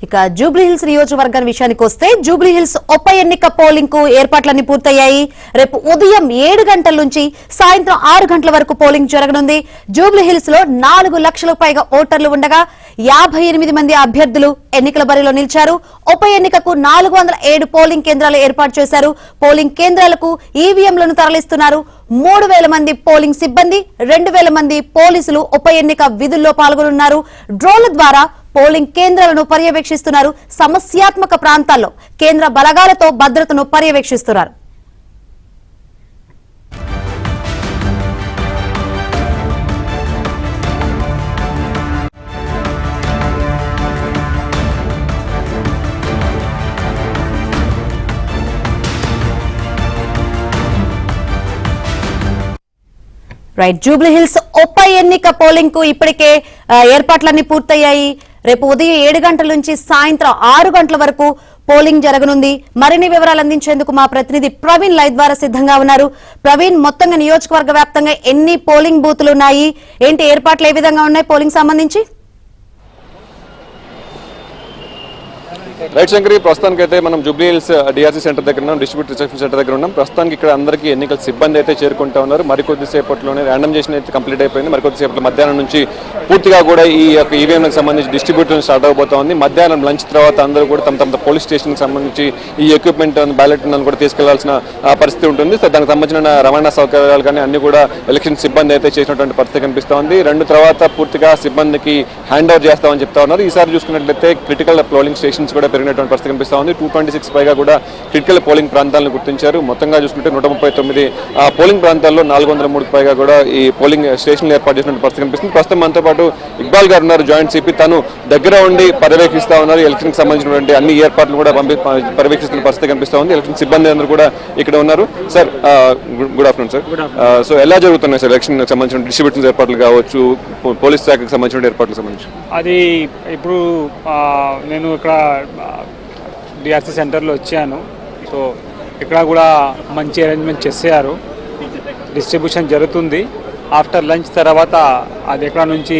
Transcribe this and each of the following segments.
ఇక జూబ్లీహిల్స్ నియోజకవర్గం విషయానికి వస్తే జూబ్లీహిల్స్ ఉప ఎన్నిక పోలింగ్ కు ఏర్పాట్లన్నీ పూర్తయ్యాయి. రేపు ఉదయం 7 గంటల నుంచి సాయంత్రం 6 గంటల వరకు పోలింగ్ జరగనుంది. జూబ్లీహిల్స్ లో 4 లక్షలకు పైగా ఓటర్లు ఉండగా 58 మంది అభ్యర్థులు ఎన్నికల బరిలో నిలిచారు. ఉప ఎన్నికకు 407 పోలింగ్ కేంద్రాలు ఏర్పాటు చేశారు. పోలింగ్ కేంద్రాలకు ఈవీఎంలను తరలిస్తున్నారు. 3000 మంది పోలింగ్ సిబ్బంది, 2000 మంది పోలీసులు ఉప ఎన్నిక విధుల్లో పాల్గొనున్నారు. డ్రోన్ల ద్వారా పోలింగ్ కేంద్రాలను పర్యవేక్షిస్తున్నారు. సమస్యాత్మక ప్రాంతాల్లో కేంద్ర బలగాలతో భద్రతను పర్యవేక్షిస్తున్నారు. జూబ్లీహిల్స్ ఉప ఎన్నిక పోలింగ్ కు ఇప్పటికే ఏర్పాట్లన్నీ పూర్తయ్యాయి. రేపు ఉదయం 7 గంటల నుంచి సాయంత్రం 6 గంటల వరకు పోలింగ్ జరగనుంది. మరిన్ని వివరాలు అందించేందుకు మా ప్రతినిధి ప్రవీణ్ లైవ్ ద్వారా సిద్ధంగా ఉన్నారు. ప్రవీణ్, మొత్తంగా నియోజకవర్గ వ్యాప్తంగా ఎన్ని పోలింగ్ బూతులు ఉన్నాయి, ఏంటి ఏర్పాట్లు ఏ విధంగా ఉన్నాయి పోలింగ్ సంబంధించి? రైట్ శంకరి, ప్రస్తుతానికి అయితే మనం జూబ్లీహిల్స్ డిఆర్సీ సెంటర్ దగ్గర ఉన్నాం, డిస్ట్రిబ్యూట్ రిసెప్షన్ సెంటర్ దగ్గర ఉన్నాం. ప్రస్తుతానికి ఇక్కడ అందరికీ ఎన్నికల సిబ్బంది అయితే చేరుకుంటా ఉన్నారు. మరికొద్దిసేపట్లోనే ర్యాండమైజేషన్ అయితే కంప్లీట్ అయిపోయింది. మరికొద్దిసేపట్లో మధ్యాహ్నం నుంచి పూర్తిగా కూడా ఈ యొక్క ఈవీఎంలకు సంబంధించి డిస్ట్రిబ్యూషన్ స్టార్ట్ అవబోతోంది. మధ్యాహ్నం లంచ్ తర్వాత అందరూ కూడా తమ పోలీస్ స్టేషన్కి సంబంధించి ఈ ఎక్విప్మెంట్ బ్యాలెట్ కూడా తీసుకెళ్లాల్సిన పరిస్థితి ఉంటుంది. సో దానికి సంబంధించిన రవాణా సౌకర్యాలు కానీ అన్ని కూడా ఎలక్షన్ సిబ్బంది అయితే చేసినటువంటి పరిస్థితి కనిపిస్తోంది. 2 తర్వాత పూర్తిగా సిబ్బందికి హ్యాండ్ ఓవర్ చేస్తామని చెప్తా ఉన్నారు. ఈసారి చూసుకున్నట్లయితే క్రిటికల్ పోలింగ్ స్టేషన్స్ కూడా పెరిగినటువంటి పరిస్థితి కనిపిస్తూ ఉంది. 226 పైగా కూడా క్రిటికల్ పోలింగ్ ప్రాంతాలను గుర్తించారు. మొత్తంగా చూసుకుంటే 139 పోలింగ్ ప్రాంతాల్లో 403 పైగా కూడా ఈ పోలింగ్ స్టేషన్లు ఏర్పాటు చేసినటువంటి పరిస్థితి కనిపిస్తుంది. ప్రస్తుతం మనతో పాటు ఇక్బాల్ గారు ఉన్నారు, జాయింట్ సిపి. తను దగ్గర ఉండి పర్యవేక్షిస్తా ఉన్నారు. ఎలక్షన్ సంబంధించినటువంటి అన్ని ఏర్పాట్లు కూడా పర్యవేక్షిస్తున్న పరిస్థితి కనిపిస్తూ ఉంది. ఎలక్షన్ సిబ్బంది అందరూ కూడా ఇక్కడ ఉన్నారు. Sir, good afternoon sir. So ఎలా జరుగుతున్నాయి సార్ ఎలక్షన్ సంబంధించిన డిస్ట్రిబ్యూషన్ ఏర్పాట్లు కావచ్చు, పోలీస్ శాఖకు సంబంధించిన ఏర్పాట్లకు సంబంధించి? అది ఇప్పుడు నేను ఇక్కడ డిఆర్సీ సెంటర్లో వచ్చాను. సో ఇక్కడ కూడా మంచి అరేంజ్మెంట్ చేశారు. డిస్ట్రిబ్యూషన్ జరుగుతుంది. ఆఫ్టర్ లంచ్ తర్వాత అది ఎక్కడ నుంచి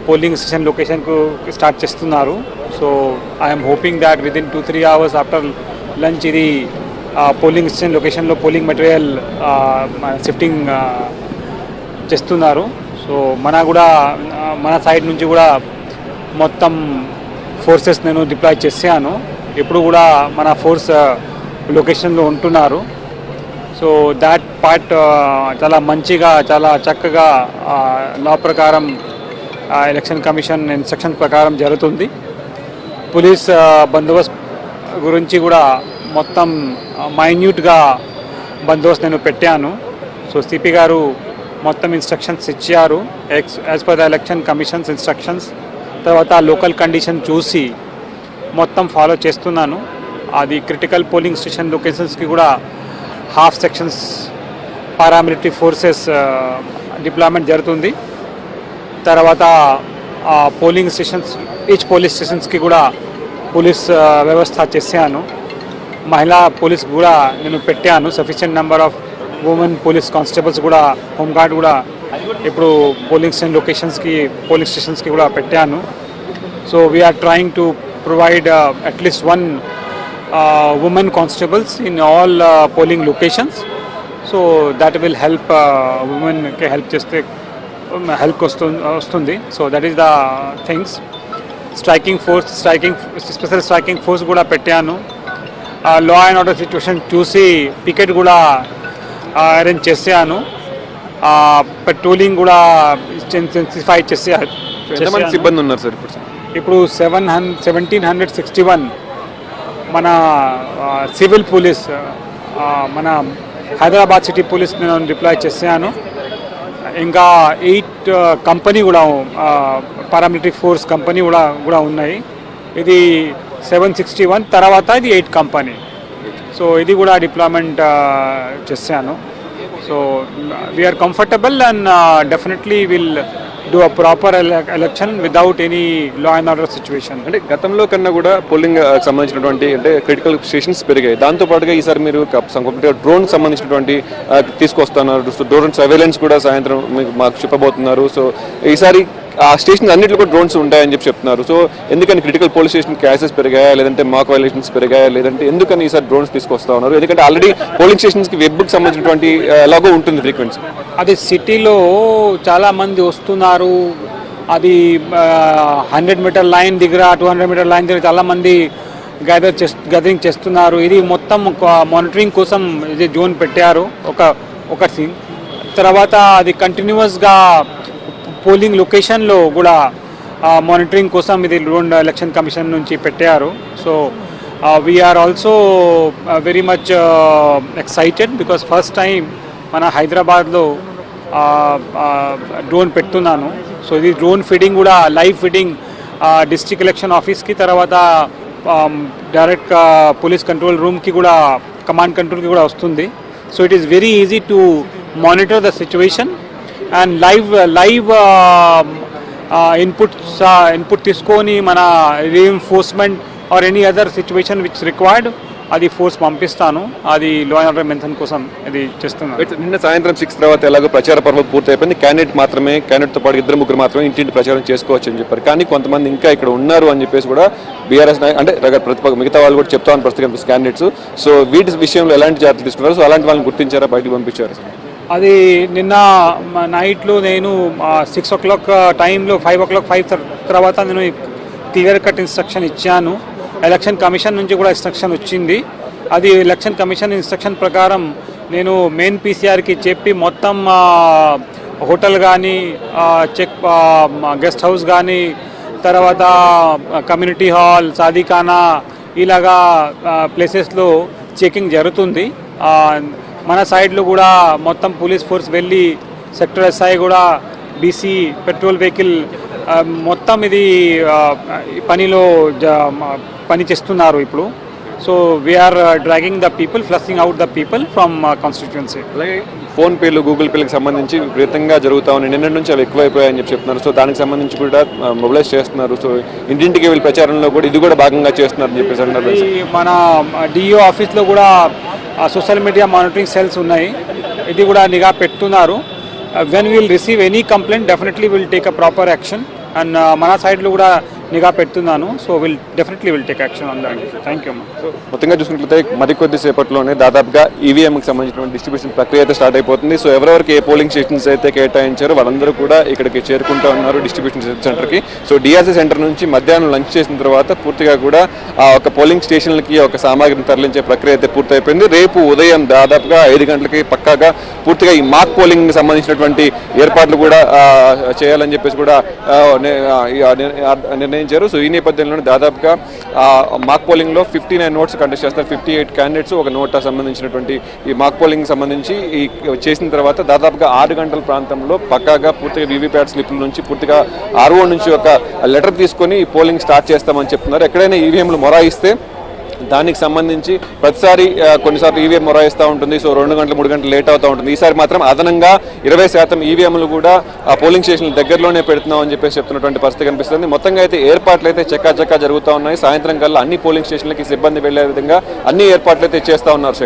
పోలింగ్ స్టేషన్ లొకేషన్కు స్టార్ట్ చేస్తున్నారు. So I'm hoping that within 2-3 hours after lunch ఇది పోలింగ్ స్టేషన్ లొకేషన్లో పోలింగ్ మెటీరియల్ షిఫ్టింగ్ చేస్తున్నారు. సో మన సైడ్ నుంచి కూడా మొత్తం ఫోర్సెస్ నేను డిప్లాయ్ చేశాను. ఇప్పుడు కూడా మన ఫోర్స్ లొకేషన్లో ఉంటున్నారు. సో దాట్ పార్ట్ చాలా మంచిగా, చాలా చక్కగా లా ప్రకారం ఎలక్షన్ కమిషన్ ఇన్స్ట్రక్షన్ ప్రకారం జరుగుతుంది. పోలీస్ బందోబస్తు గురించి కూడా మొత్తం మైన్యూట్గా బందోబస్తు నేను పెట్టాను. సో సిపి గారు మొత్తం ఇన్స్ట్రక్షన్స్ ఇచ్చారు as per the election commissions instructions. తర్వాత లోకల్ కండిషన్ చూసి మొత్తం ఫాలో చేస్తున్నాను. అది క్రిటికల్ పోలింగ్ స్టేషన్ లొకేషన్స్కి కూడా half sections paramilitary forces deployment జరుగుతుంది. తర్వాత పోలింగ్ స్టేషన్స్ ఈచ్ పోలీస్ స్టేషన్స్కి కూడా పోలీస్ వ్యవస్థ చేశాను. మహిళా పోలీస్ కూడా నేను పెట్టాను. Sufficient number of women police constables కూడా, హోంగార్డ్ కూడా ఇప్పుడు పోలింగ్ స్టేషన్ పోలింగ్ స్టేషన్స్కి కూడా పెట్టాను. So we're trying to provide at least one women constables in all polling locations. So that will help women ke help cheste help vastundi. So that is the things. Special striking force kuda pettanu. Law and order situation చూసి picket కూడా arrange చేశాను. Patrolling కూడా intensify చేశాను. ఎంతమంది సిబ్బంది ఉన్నారు sir ఇప్పుడు 1761 మన సివిల్ పోలీస్, మన హైదరాబాద్ సిటీ పోలీస్ నేను డిప్లాయ్ చేశాను. ఇంకా 8 కంపెనీ కూడా పారామిలిటరీ ఫోర్స్ కంపెనీ కూడా ఉన్నాయి. ఇది 761 తర్వాత ఇది 8 కంపెనీ. సో ఇది కూడా డిప్లాయ్మెంట్ చేశాను. So we're comfortable and definitely will do a proper election without any law and order situation. అంటే గతంలో కన్నా కూడా పోలింగ్ సంబంధించినటువంటి అంటే క్రిటికల్ స్టేషన్స్ పెరిగాయి. దాంతో పాటుగా ఈసారి మీరు డ్రోన్ సంబంధించినటువంటి తీసుకొస్తున్నారు. సో డ్రోన్ సర్వేలెన్స్ కూడా సాయంత్రం మాకు చెప్పబోతున్నారు. సో ఈసారి ఆ స్టేషన్ అన్నింటిలో కూడా డ్రోన్స్ ఉంటాయని చెప్పి చెప్తున్నారు. సో ఎందుకని క్రిటికల్ పోలీస్ స్టేషన్ క్యాసెస్ పెరిగాయా, లేదంటే మాక్ వైలేషన్స్ పెరిగాయా, లేదంటే ఎందుకని ఈసారి డ్రోన్స్ తీసుకొస్తా ఉన్నారు? ఎందుకంటే ఆల్రెడీ పోలింగ్ స్టేషన్స్కి వెబ్కి సంబంధించినటువంటి ఎలాగో ఉంటుంది ఫ్రీక్వెన్సీ. అది సిటీలో చాలా మంది వస్తున్నారు. అది 100 మీటర్ లైన్ దగ్గర 200 మీటర్ లైన్ దగ్గర చాలా మంది గ్యాదరింగ్ చేస్తున్నారు. ఇది మొత్తం మానిటరింగ్ కోసం ఇది జోన్ పెట్టారు ఒక సీన్. తర్వాత అది కంటిన్యూస్గా పోలింగ్ లొకేషన్లో కూడా మానిటరింగ్ కోసం ఇది డ్రోన్ ఎలక్షన్ కమిషన్ నుంచి పెట్టారు. So we're also very much excited because first time మన హైదరాబాద్లో డ్రోన్ పెడుతున్నాను. సో ఇది డ్రోన్ ఫీడింగ్ కూడా లైవ్ ఫీడింగ్ డిస్ట్రిక్ట్ ఎలక్షన్ ఆఫీస్కి, తర్వాత డైరెక్ట్ పోలీస్ కంట్రోల్ రూమ్కి కూడా కమాండ్ కంట్రోల్కి కూడా వస్తుంది. So it is very easy to monitor the situation and live input తీసుకొని మన reinforcement or any other situation which required అది ఫోర్స్ పంపిస్తాను. అది లా అండ్ ఆర్డర్ మెయింటైన్ కోసం ఇది చేస్తున్నాను. నిన్న సాయంత్రం 6 తర్వాత ఎలాగో ప్రచార పర్వం పూర్తి అయిపోయింది. క్యాండిడేట్తో పాటు 2-3 మాత్రమే ఇంటింటి ప్రచారం చేసుకోవచ్చు అని చెప్పారు. కానీ కొంతమంది ఇంకా ఇక్కడ ఉన్నారు అని చెప్పేసి కూడా బీఆర్ఎస్ అంటే మిగతా వాళ్ళు కూడా చెప్తామని ప్రస్తుతం క్యాండిడేట్స్. సో వీటి విషయంలో ఎలాంటి జాగ్రత్తలు తీసుకున్నారు? సో అలాంటి వాళ్ళని గుర్తించారా, బయటకు పంపించారు? అది నిన్న నైట్లో నేను 6 o'clock టైంలో 5 o'clock 5 తర్వాత నేను క్లియర్ కట్ ఇన్స్ట్రక్షన్ ఇచ్చాను. ఎలక్షన్ కమిషన్ నుంచి కూడా ఇన్స్ట్రక్షన్ వచ్చింది. అది ఎలక్షన్ కమిషన్ ఇన్స్ట్రక్షన్ ప్రకారం నేను మెయిన్ పీసీఆర్కి చెప్పి మొత్తం హోటల్ కానీ గెస్ట్ హౌస్ కానీ తర్వాత కమ్యూనిటీ హాల్, సాదీఖానా ఇలాగా ప్లేసెస్లో చెకింగ్ జరుగుతుంది. మన సైడ్లో కూడా మొత్తం పోలీస్ ఫోర్స్ వెళ్ళి సెక్టర్ ఎస్ఐ కూడా బీసీ పెట్రోల్ వెహికల్ మొత్తం ఇది పనిలో పని చేస్తున్నారు ఇప్పుడు. So we're dragging the people, flushing out the people from constituency. అలాగే ఫోన్పేలు, గూగుల్ పేలకు సంబంధించి విపరీతంగా జరుగుతూ ఉన్నాయి. నిన్న నుంచి అవి ఎక్కువైపోయాయని చెప్పి చెప్తున్నారు. సో దానికి సంబంధించి కూడా మొబిలైజ్ చేస్తున్నారు. సో ఇంటింటికి వెళ్ళి ప్రచారంలో కూడా ఇది కూడా భాగంగా చేస్తున్నారు అని చెప్పేసి అన్నారు. మన డిఓ ఆఫీస్లో కూడా సోషల్ మీడియా మానిటరింగ్ సెల్స్ ఉన్నాయి. ఇది కూడా నిఘా పెడుతున్నారు. When will receive any complaint definitely will take a proper action. And మన సైడ్లో కూడా నిఘా పెడుతున్నాను. So definitely will take action on that. Thank you. So మొత్తంగా చూసుకున్నట్లయితే మరికొద్ది సేపట్లోనే దాదాపుగా ఈవీఎంకి సంబంధించిన డిస్ట్రిబ్యూషన్ ప్రక్రియ అయితే స్టార్ట్ అయిపోతుంది. సో ఎవరెవరికి ఏ పోలింగ్ స్టేషన్స్ అయితే కేటాయించారో వాళ్ళందరూ కూడా ఇక్కడికి చేరుకుంటూ ఉన్నారు డిస్ట్రిబ్యూషన్ సెంటర్కి. సో డిఆర్సీ సెంటర్ నుంచి మధ్యాహ్నం లంచ్ చేసిన తర్వాత పూర్తిగా కూడా ఒక పోలింగ్ స్టేషన్లకి ఒక సామాగ్రిని తరలించే ప్రక్రియ అయితే పూర్తయిపోయింది. రేపు ఉదయం దాదాపుగా 5 గంటలకి పక్కాగా పూర్తిగా ఈ మాక్ పోలింగ్ సంబంధించినటువంటి ఏర్పాట్లు కూడా చేయాలని చెప్పేసి కూడా నిర్ణయించారు. సో ఈ నేపథ్యంలోనే దాదాపుగా మాక్ పోలింగ్లో 59 నోట్స్ కంటెస్ట్ చేస్తారు. 58 క్యాండిడేట్స్ ఒక నోటా సంబంధించినటువంటి ఈ మాక్ పోలింగ్ సంబంధించి ఈ చేసిన తర్వాత దాదాపుగా 6 గంటల ప్రాంతంలో పక్కాగా పూర్తిగా వీవీప్యాట్ స్లిప్ల నుంచి పూర్తిగా ఆర్ఓ నుంచి ఒక లెటర్ తీసుకొని ఈ పోలింగ్ స్టార్ట్ చేస్తామని చెప్తున్నారు. ఎక్కడైనా ఈవీఎంలు మొరాయిస్తే దానికి సంబంధించి ప్రతిసారి కొన్నిసార్లు ఈవీఎం మొరాయిస్తూ ఉంటుంది. సో 2 గంటలు 3 గంటలు లేట్ అవుతూ ఉంటుంది. ఈసారి మాత్రం అదనంగా 20% ఈవీఎంలు కూడా ఆ పోలింగ్ స్టేషన్ల దగ్గరలోనే పెడుతున్నాం అని చెప్పేసి చెప్తున్నటువంటి పరిస్థితి కనిపిస్తుంది. మొత్తంగా అయితే ఏర్పాట్లు అయితే చక్కా జరుగుతూ ఉన్నాయి. సాయంత్రం కల్లా అన్ని పోలింగ్ స్టేషన్లకి సిబ్బంది వెళ్లే విధంగా అన్ని ఏర్పాట్లు అయితే చేస్తూ ఉన్నారు.